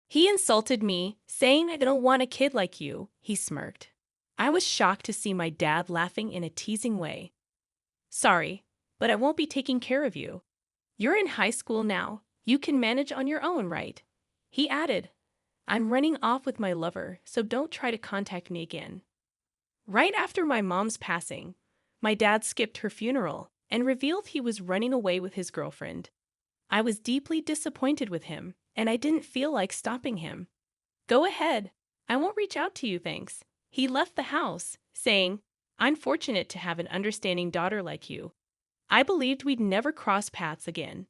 He insulted me, saying I don't want a kid like you, he smirked. I was shocked to see my dad laughing in a teasing way. Sorry, but I won't be taking care of you. You're in high school now. You can manage on your own, right? He added, I'm running off with my lover, so don't try to contact me again. Right after my mom's passing, my dad skipped her funeral and revealed he was running away with his girlfriend. I was deeply disappointed with him, and I didn't feel like stopping him. Go ahead. I won't reach out to you, thanks. He left the house, saying, I'm fortunate to have an understanding daughter like you. I believed we'd never cross paths again.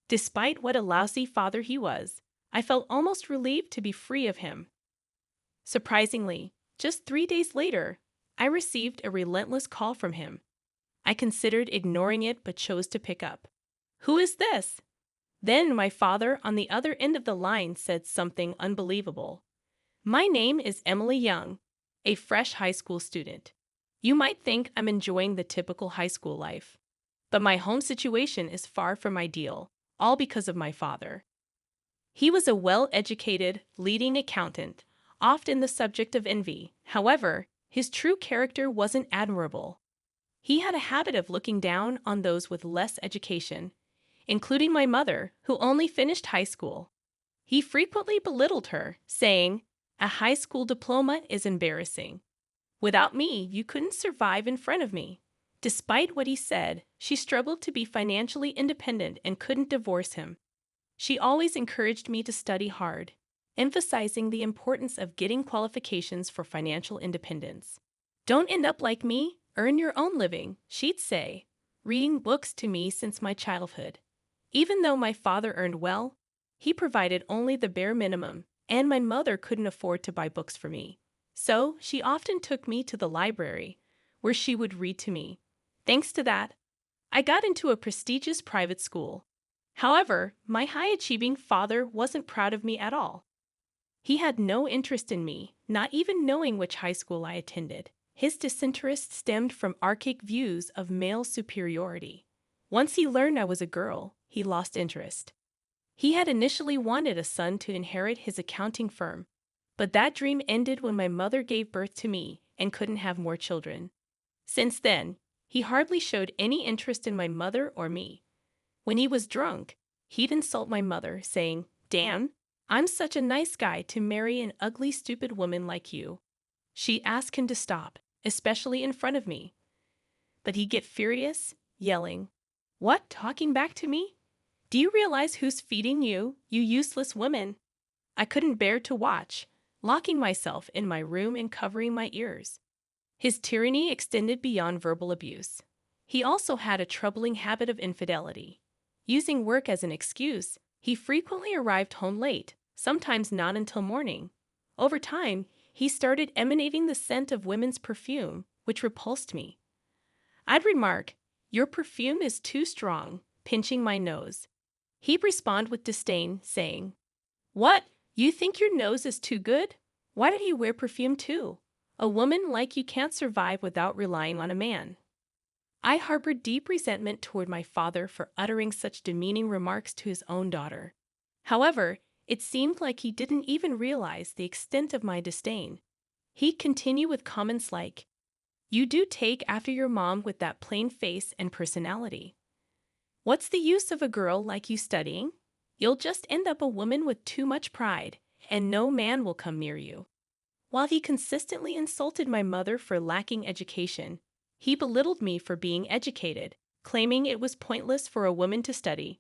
Despite what a lousy father he was, I felt almost relieved to be free of him. Surprisingly, just 3 days later, I received a relentless call from him. I considered ignoring it but chose to pick up. Who is this? Then my father on the other end of the line said something unbelievable. My name is Emily Young, a fresh high school student. You might think I'm enjoying the typical high school life, but my home situation is far from ideal, all because of my father. He was a well-educated, leading accountant, often the subject of envy. However, his true character wasn't admirable. He had a habit of looking down on those with less education, including my mother, who only finished high school. He frequently belittled her, saying, a high school diploma is embarrassing. Without me, you couldn't survive in front of me. Despite what he said, she struggled to be financially independent and couldn't divorce him. She always encouraged me to study hard, emphasizing the importance of getting qualifications for financial independence. Don't end up like me, earn your own living, she'd say, reading books to me since my childhood. Even though my father earned well, he provided only the bare minimum, and my mother couldn't afford to buy books for me. So she often took me to the library, where she would read to me. Thanks to that, I got into a prestigious private school. However, my high-achieving father wasn't proud of me at all. He had no interest in me, not even knowing which high school I attended. His disinterest stemmed from archaic views of male superiority. Once he learned I was a girl, he lost interest. He had initially wanted a son to inherit his accounting firm, but that dream ended when my mother gave birth to me and couldn't have more children. Since then, he hardly showed any interest in my mother or me. When he was drunk, he'd insult my mother, saying, Dan, I'm such a nice guy to marry an ugly, stupid woman like you. She'd ask him to stop, especially in front of me. But he'd get furious, yelling, What, talking back to me? Do you realize who's feeding you, you useless woman? I couldn't bear to watch, locking myself in my room and covering my ears. His tyranny extended beyond verbal abuse. He also had a troubling habit of infidelity. Using work as an excuse, he frequently arrived home late, sometimes not until morning. Over time, he started emanating the scent of women's perfume, which repulsed me. I'd remark, Your perfume is too strong, pinching my nose. He'd respond with disdain, saying, What, you think your nose is too good? Why did you wear perfume too? A woman like you can't survive without relying on a man. I harbored deep resentment toward my father for uttering such demeaning remarks to his own daughter. However, it seemed like he didn't even realize the extent of my disdain. He'd continue with comments like, You do take after your mom with that plain face and personality. What's the use of a girl like you studying? You'll just end up a woman with too much pride, and no man will come near you. While he consistently insulted my mother for lacking education, he belittled me for being educated, claiming it was pointless for a woman to study.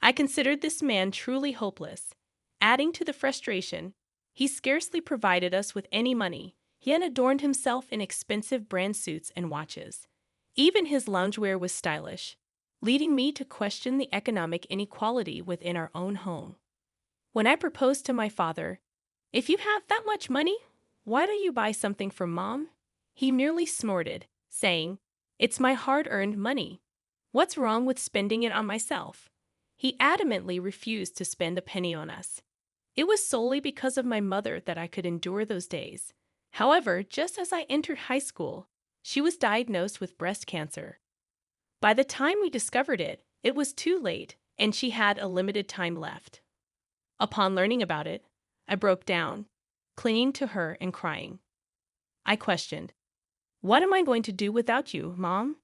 I considered this man truly hopeless. Adding to the frustration, he scarcely provided us with any money, yet adorned himself in expensive brand suits and watches. Even his loungewear was stylish, leading me to question the economic inequality within our own home. When I proposed to my father, If you have that much money, why don't you buy something for Mom? He merely snorted, saying, It's my hard-earned money. What's wrong with spending it on myself? He adamantly refused to spend a penny on us. It was solely because of my mother that I could endure those days. However, just as I entered high school, she was diagnosed with breast cancer. By the time we discovered it, it was too late, and she had a limited time left. Upon learning about it, I broke down, clinging to her and crying. I questioned, "What am I going to do without you, Mom?"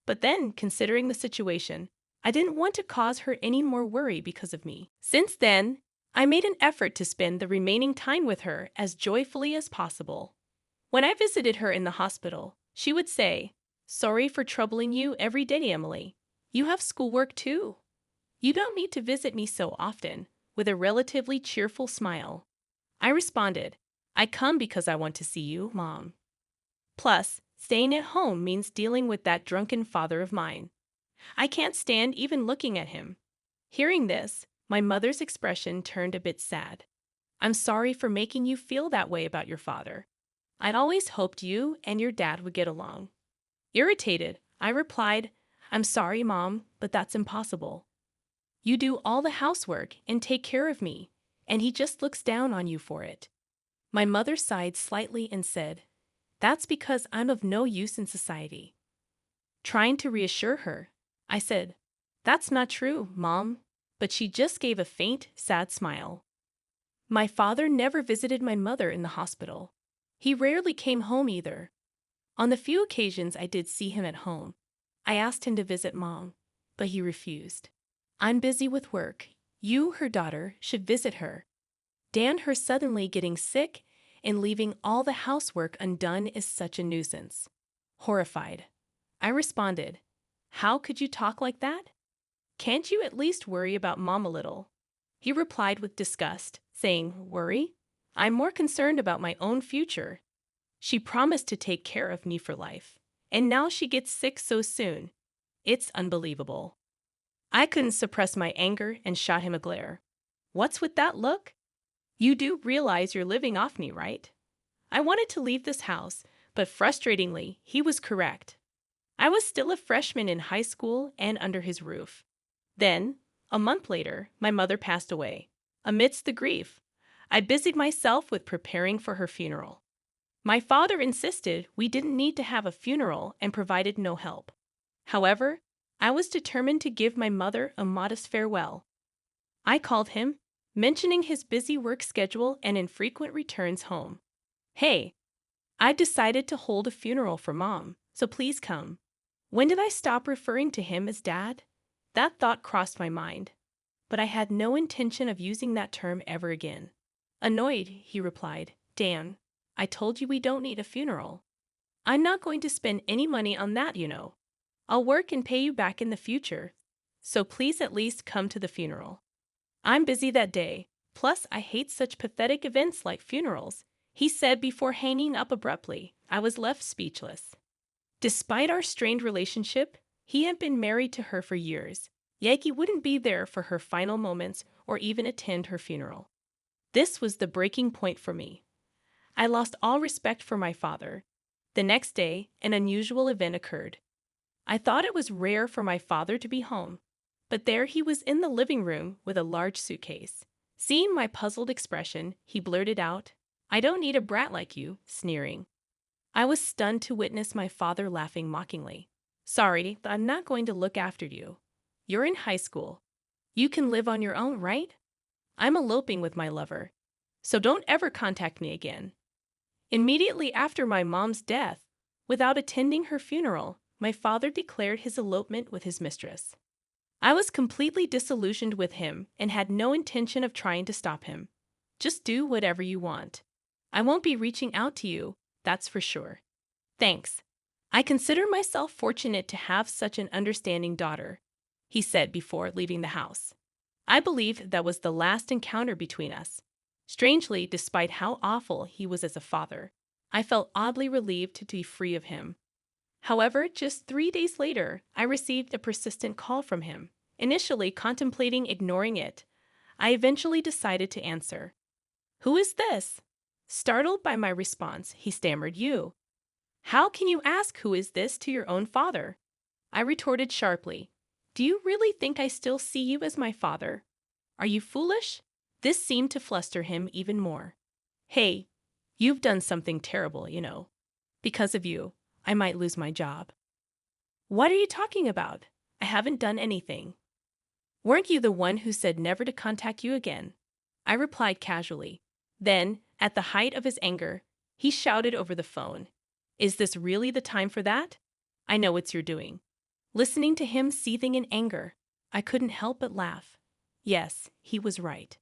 But then, considering the situation, I didn't want to cause her any more worry because of me. Since then, I made an effort to spend the remaining time with her as joyfully as possible. When I visited her in the hospital, she would say, "Sorry for troubling you every day, Emily. You have schoolwork too. You don't need to visit me so often," with a relatively cheerful smile. I responded, "I come because I want to see you, Mom. Plus, staying at home means dealing with that drunken father of mine. I can't stand even looking at him." Hearing this, my mother's expression turned a bit sad. "I'm sorry for making you feel that way about your father. I'd always hoped you and your dad would get along." Irritated, I replied, "I'm sorry, Mom, but that's impossible. You do all the housework and take care of me, and he just looks down on you for it." My mother sighed slightly and said, "That's because I'm of no use in society." Trying to reassure her, I said, "That's not true, Mom," but she just gave a faint, sad smile. My father never visited my mother in the hospital. He rarely came home either. On the few occasions I did see him at home, I asked him to visit Mom, but he refused. "I'm busy with work. You, her daughter, should visit her. Dan, her suddenly getting sick and leaving all the housework undone is such a nuisance." Horrified, I responded, "How could you talk like that? Can't you at least worry about Mom a little?" He replied with disgust, saying, "Worry? I'm more concerned about my own future. She promised to take care of me for life, and now she gets sick so soon. It's unbelievable." I couldn't suppress my anger and shot him a glare. "What's with that look? You do realize you're living off me, right?" I wanted to leave this house, but frustratingly, he was correct. I was still a freshman in high school and under his roof. Then, a month later, my mother passed away. Amidst the grief, I busied myself with preparing for her funeral. My father insisted we didn't need to have a funeral and provided no help. However, I was determined to give my mother a modest farewell. I called him, mentioning his busy work schedule and infrequent returns home. "Hey, I've decided to hold a funeral for Mom, so please come." When did I stop referring to him as Dad? That thought crossed my mind, but I had no intention of using that term ever again. Annoyed, he replied, "Dan, I told you we don't need a funeral. I'm not going to spend any money on that, you know. I'll work and pay you back in the future, so please at least come to the funeral. I'm busy that day, plus I hate such pathetic events like funerals," he said before hanging up abruptly. I was left speechless. Despite our strained relationship, he had been married to her for years, yet he wouldn't be there for her final moments or even attend her funeral. This was the breaking point for me. I lost all respect for my father. The next day, an unusual event occurred. I thought it was rare for my father to be home, but there he was in the living room with a large suitcase. Seeing my puzzled expression, he blurted out, "I don't need a brat like you," sneering. I was stunned to witness my father laughing mockingly. "Sorry, but I'm not going to look after you. You're in high school. You can live on your own, right? I'm eloping with my lover, so don't ever contact me again." Immediately after my mom's death, without attending her funeral, my father declared his elopement with his mistress. I was completely disillusioned with him and had no intention of trying to stop him. "Just do whatever you want. I won't be reaching out to you, that's for sure. Thanks. I consider myself fortunate to have such an understanding daughter," he said before leaving the house. I believe that was the last encounter between us. Strangely, despite how awful he was as a father, I felt oddly relieved to be free of him. However, just 3 days later, I received a persistent call from him. Initially contemplating ignoring it, I eventually decided to answer. "Who is this?" Startled by my response, he stammered, "You. How can you ask who is this to your own father?" I retorted sharply, "Do you really think I still see you as my father? Are you foolish?" This seemed to fluster him even more. "Hey, you've done something terrible, you know. Because of you, I might lose my job." "What are you talking about? I haven't done anything." "Weren't you the one who said never to contact you again?" I replied casually. Then, at the height of his anger, he shouted over the phone, "Is this really the time for that? I know what you're doing." Listening to him seething in anger, I couldn't help but laugh. Yes, he was right.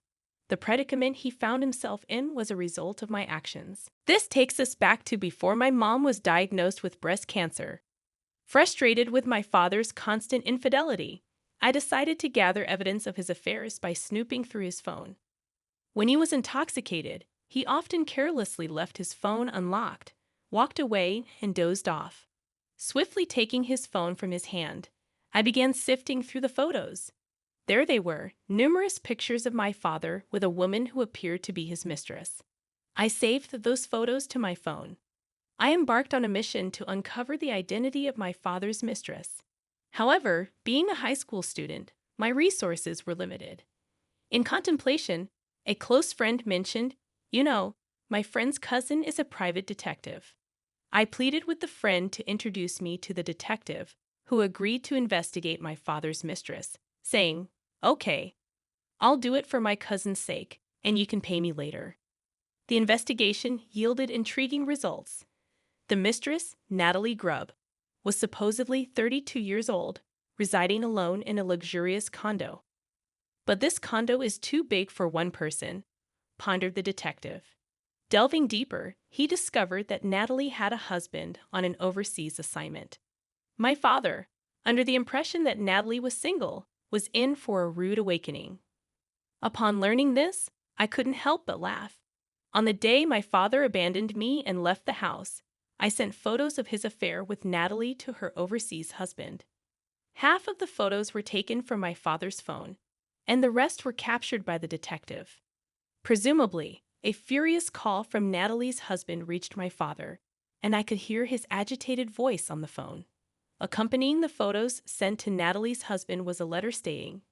The predicament he found himself in was a result of my actions. This takes us back to before my mom was diagnosed with breast cancer. Frustrated with my father's constant infidelity, I decided to gather evidence of his affairs by snooping through his phone. When he was intoxicated, he often carelessly left his phone unlocked, walked away, and dozed off. Swiftly taking his phone from his hand, I began sifting through the photos. There they were, numerous pictures of my father with a woman who appeared to be his mistress. I saved those photos to my phone. I embarked on a mission to uncover the identity of my father's mistress. However, being a high school student, my resources were limited. In contemplation, a close friend mentioned, my friend's cousin is a private detective. I pleaded with the friend to introduce me to the detective, who agreed to investigate my father's mistress, saying, "Okay, I'll do it for my cousin's sake, and you can pay me later." The investigation yielded intriguing results. The mistress, Natalie Grubb, was supposedly 32 years old, residing alone in a luxurious condo. "But this condo is too big for one person," pondered the detective. Delving deeper, he discovered that Natalie had a husband on an overseas assignment. My father, under the impression that Natalie was single, was in for a rude awakening. Upon learning this, I couldn't help but laugh. On the day my father abandoned me and left the house, I sent photos of his affair with Natalie to her overseas husband. Half of the photos were taken from my father's phone, and the rest were captured by the detective. Presumably, a furious call from Natalie's husband reached my father, and I could hear his agitated voice on the phone. Accompanying the photos sent to Natalie's husband was a letter stating,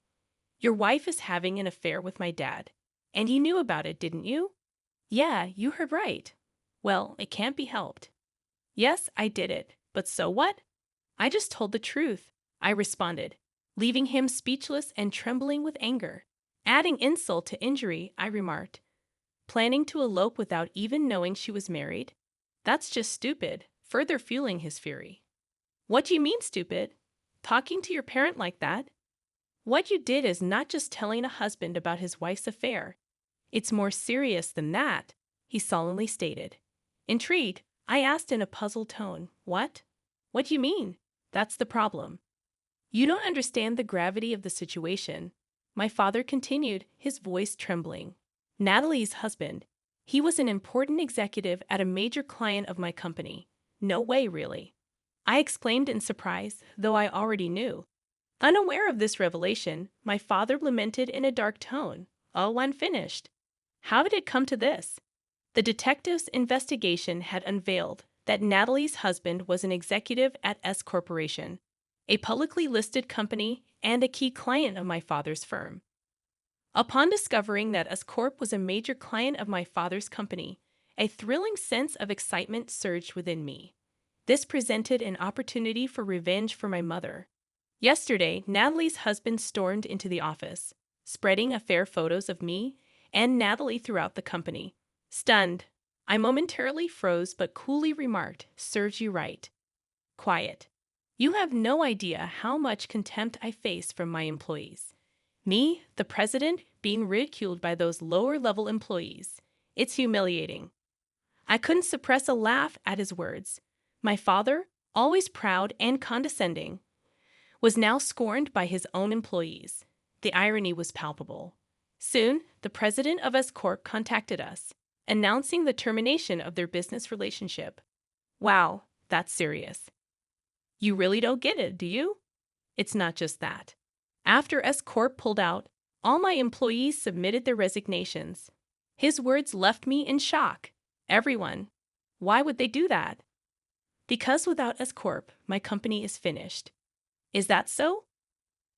"Your wife is having an affair with my dad, and you knew about it, didn't you?" "Yeah, you heard right." "Well, it can't be helped." "Yes, I did it, but so what?" "I just told the truth," I responded, leaving him speechless and trembling with anger. Adding insult to injury, I remarked, "Planning to elope without even knowing she was married? That's just stupid," further fueling his fury. "What do you mean, stupid? Talking to your parent like that? What you did is not just telling a husband about his wife's affair. It's more serious than that," he solemnly stated. Intrigued, I asked in a puzzled tone, "What? What do you mean?" "That's the problem. You don't understand the gravity of the situation," my father continued, his voice trembling. "Natalie's husband, he was an important executive at a major client of my company." "No way, really," I exclaimed in surprise, though I already knew. Unaware of this revelation, my father lamented in a dark tone, "Oh, unfinished. How did it come to this?" The detective's investigation had unveiled that Natalie's husband was an executive at S Corporation, a publicly listed company and a key client of my father's firm. Upon discovering that S Corp was a major client of my father's company, a thrilling sense of excitement surged within me. This presented an opportunity for revenge for my mother. Yesterday, Natalie's husband stormed into the office, spreading affair photos of me and Natalie throughout the company. Stunned, I momentarily froze but coolly remarked, "Serves you right." Quiet. You have no idea how much contempt I face from my employees. Me, the president, being ridiculed by those lower-level employees. It's humiliating. I couldn't suppress a laugh at his words. My father, always proud and condescending, was now scorned by his own employees. The irony was palpable. Soon, the president of S Corp contacted us, announcing the termination of their business relationship. Wow, that's serious. You really don't get it, do you? It's not just that. After S Corp pulled out, all my employees submitted their resignations. His words left me in shock. Everyone. Why would they do that? Because without S Corp, my company is finished. Is that so?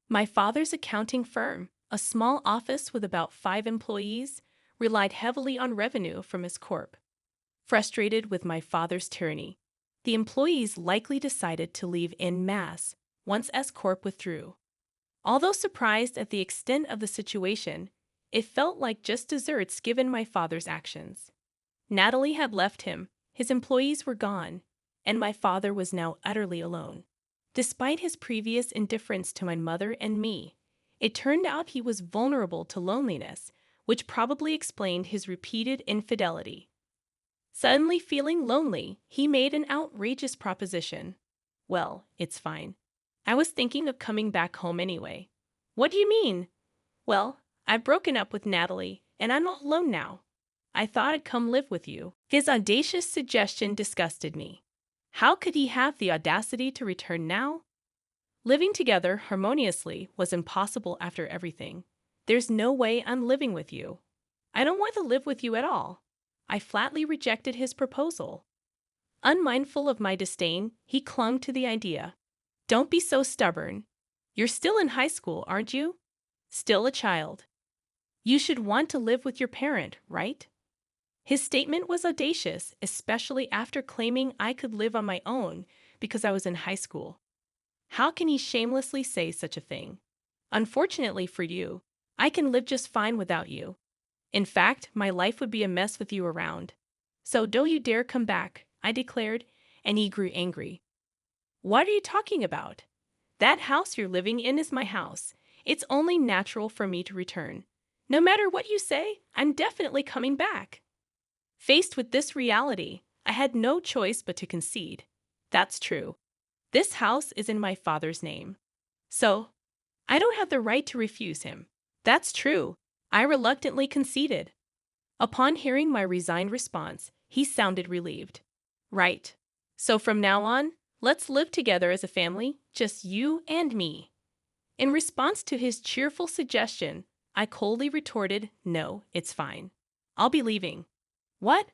My father's accounting firm, a small office with about 5 employees, relied heavily on revenue from S Corp. Frustrated with my father's tyranny, the employees likely decided to leave en masse once S Corp withdrew. Although surprised at the extent of the situation, It felt like just desserts given my father's actions. Natalie had left him, his employees were gone, and my father was now utterly alone. Despite his previous indifference to my mother and me, it turned out he was vulnerable to loneliness, which probably explained his repeated infidelity. Suddenly feeling lonely, he made an outrageous proposition. Well, it's fine. I was thinking of coming back home anyway. What do you mean? Well, I've broken up with Natalie, and I'm all alone now. I thought I'd come live with you. His audacious suggestion disgusted me. How could he have the audacity to return now? Living together harmoniously was impossible after everything. There's no way I'm living with you. I don't want to live with you at all. I flatly rejected his proposal. Unmindful of my disdain, he clung to the idea. Don't be so stubborn. You're still in high school, aren't you? Still a child. You should want to live with your parent, right? His statement was audacious, especially after claiming I could live on my own because I was in high school. How can he shamelessly say such a thing? Unfortunately for you, I can live just fine without you. In fact, my life would be a mess with you around. So don't you dare come back, I declared, and he grew angry. What are you talking about? That house you're living in is my house. It's only natural for me to return. No matter what you say, I'm definitely coming back. Faced with this reality, I had no choice but to concede. That's true. This house is in my father's name. So, I don't have the right to refuse him. That's true. I reluctantly conceded. Upon hearing my resigned response, he sounded relieved. Right. So from now on, let's live together as a family, just you and me. In response to his cheerful suggestion, I coldly retorted, no, it's fine. I'll be leaving. What?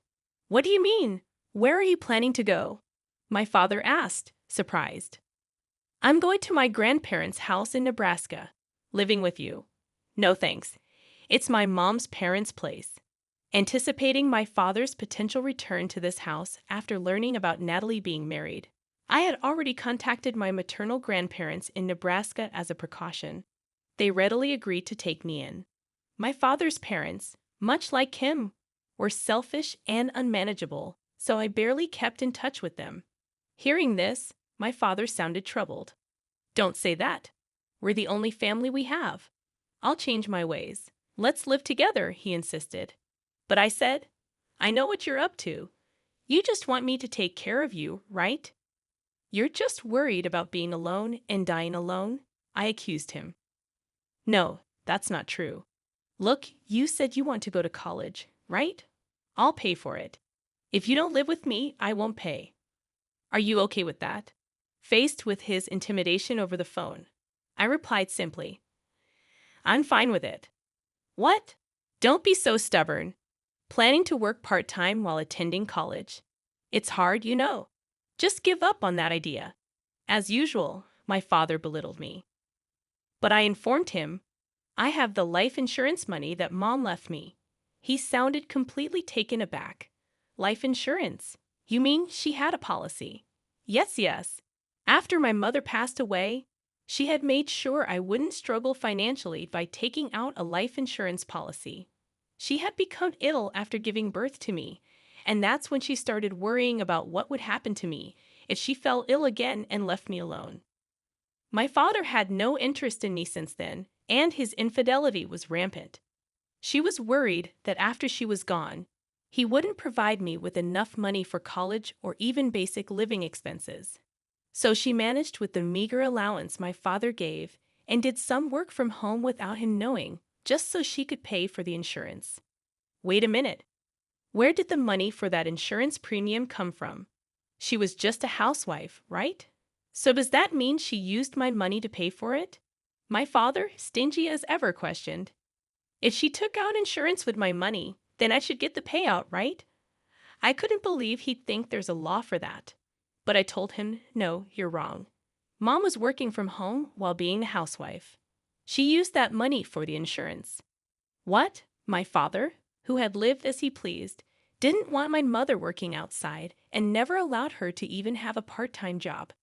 What do you mean? Where are you planning to go? My father asked, surprised. I'm going to my grandparents' house in Nebraska, living with you. No thanks. It's my mom's parents' place. Anticipating my father's potential return to this house after learning about Natalie being married, I had already contacted my maternal grandparents in Nebraska as a precaution. They readily agreed to take me in. My father's parents, much like him, were selfish and unmanageable, so I barely kept in touch with them. Hearing this, my father sounded troubled. Don't say that. We're the only family we have. I'll change my ways. Let's live together, he insisted. But I said, I know what you're up to. You just want me to take care of you, right? You're just worried about being alone and dying alone, I accused him. No, that's not true. Look, you said you want to go to college, right? I'll pay for it. If you don't live with me, I won't pay. Are you okay with that? Faced with his intimidation over the phone, I replied simply, I'm fine with it. What? Don't be so stubborn. Planning to work part-time while attending college. It's hard, you know. Just give up on that idea. As usual, my father belittled me. But I informed him, I have the life insurance money that Mom left me. He sounded completely taken aback. Life insurance? You mean she had a policy? Yes. After my mother passed away, she had made sure I wouldn't struggle financially by taking out a life insurance policy. She had become ill after giving birth to me, and that's when she started worrying about what would happen to me if she fell ill again and left me alone. My father had no interest in me since then, and his infidelity was rampant. She was worried that after she was gone, he wouldn't provide me with enough money for college or even basic living expenses. So she managed with the meager allowance my father gave and did some work from home without him knowing, just so she could pay for the insurance. Wait a minute. Where did the money for that insurance premium come from? She was just a housewife, right? So does that mean she used my money to pay for it? My father, stingy as ever, questioned. If she took out insurance with my money, then I should get the payout, right? I couldn't believe he'd think there's a law for that. But I told him, no, you're wrong. Mom was working from home while being a housewife. She used that money for the insurance. What? My father, who had lived as he pleased, didn't want my mother working outside and never allowed her to even have a part-time job.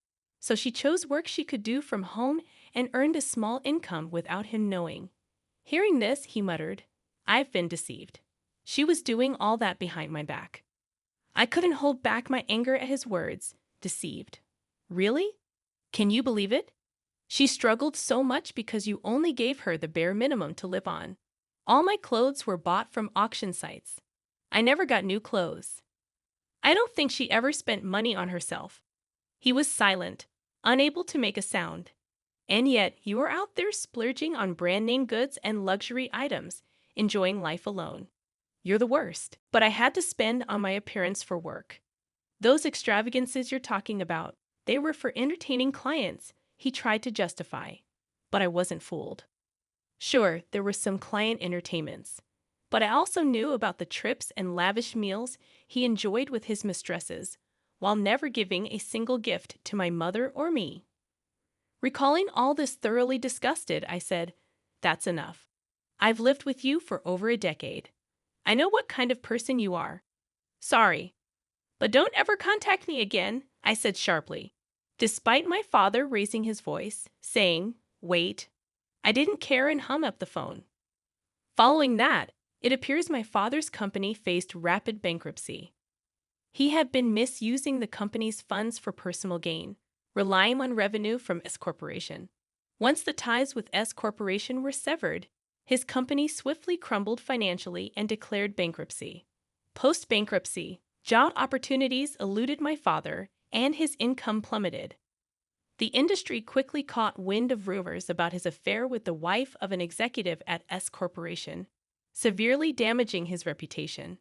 So she chose work she could do from home and earned a small income without him knowing. Hearing this, he muttered, I've been deceived. She was doing all that behind my back. I couldn't hold back my anger at his words. Deceived. Really? Can you believe it? She struggled so much because you only gave her the bare minimum to live on. All my clothes were bought from auction sites. I never got new clothes. I don't think she ever spent money on herself. He was silent, unable to make a sound. And yet, you are out there splurging on brand name goods and luxury items, enjoying life alone. You're the worst. But I had to spend on my appearance for work. Those extravagances you're talking about, they were for entertaining clients, he tried to justify. But I wasn't fooled. Sure, there were some client entertainments. But I also knew about the trips and lavish meals he enjoyed with his mistresses, while never giving a single gift to my mother or me. Recalling all this thoroughly disgusted, I said, "That's enough. I've lived with you for over a decade. I know what kind of person you are. Sorry. But don't ever contact me again," I said sharply. Despite my father raising his voice, saying, "Wait," I didn't care and hung up the phone. Following that, it appears my father's company faced rapid bankruptcy. He had been misusing the company's funds for personal gain, relying on revenue from S Corporation. Once the ties with S Corporation were severed, his company swiftly crumbled financially and declared bankruptcy. Post-bankruptcy, job opportunities eluded my father, and his income plummeted. The industry quickly caught wind of rumors about his affair with the wife of an executive at S Corporation, severely damaging his reputation.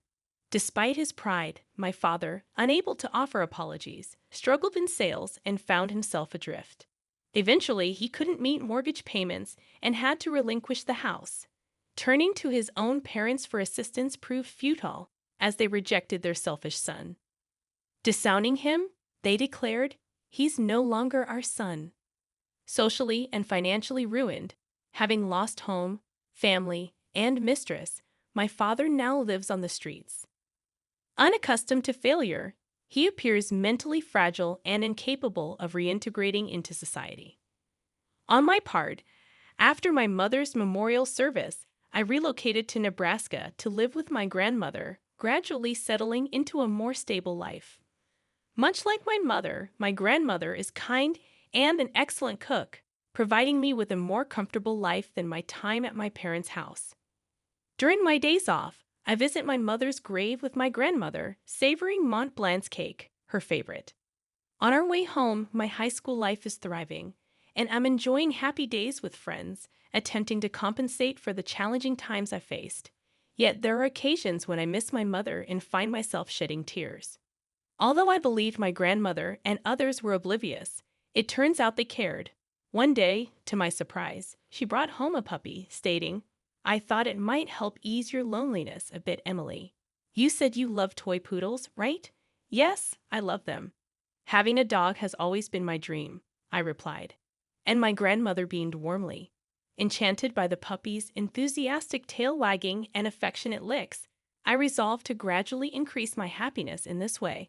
Despite his pride, my father, unable to offer apologies, struggled in sales and found himself adrift. Eventually, he couldn't meet mortgage payments and had to relinquish the house. Turning to his own parents for assistance proved futile, as they rejected their selfish son. Disowning him, they declared, "He's no longer our son." Socially and financially ruined, having lost home, family, and mistress, my father now lives on the streets. Unaccustomed to failure, he appears mentally fragile and incapable of reintegrating into society. On my part, after my mother's memorial service, I relocated to Nebraska to live with my grandmother, gradually settling into a more stable life. Much like my mother, my grandmother is kind and an excellent cook, providing me with a more comfortable life than my time at my parents' house. During my days off, I visit my mother's grave with my grandmother, savoring Mont Blanc's cake, her favorite. On our way home, my high school life is thriving, and I'm enjoying happy days with friends, attempting to compensate for the challenging times I faced. Yet there are occasions when I miss my mother and find myself shedding tears. Although I believed my grandmother and others were oblivious, it turns out they cared. One day, to my surprise, she brought home a puppy, stating, "I thought it might help ease your loneliness a bit, Emily. You said you love toy poodles, right?" "Yes, I love them." "Having a dog has always been my dream," I replied, and my grandmother beamed warmly. Enchanted by the puppy's enthusiastic tail wagging and affectionate licks, I resolved to gradually increase my happiness in this way.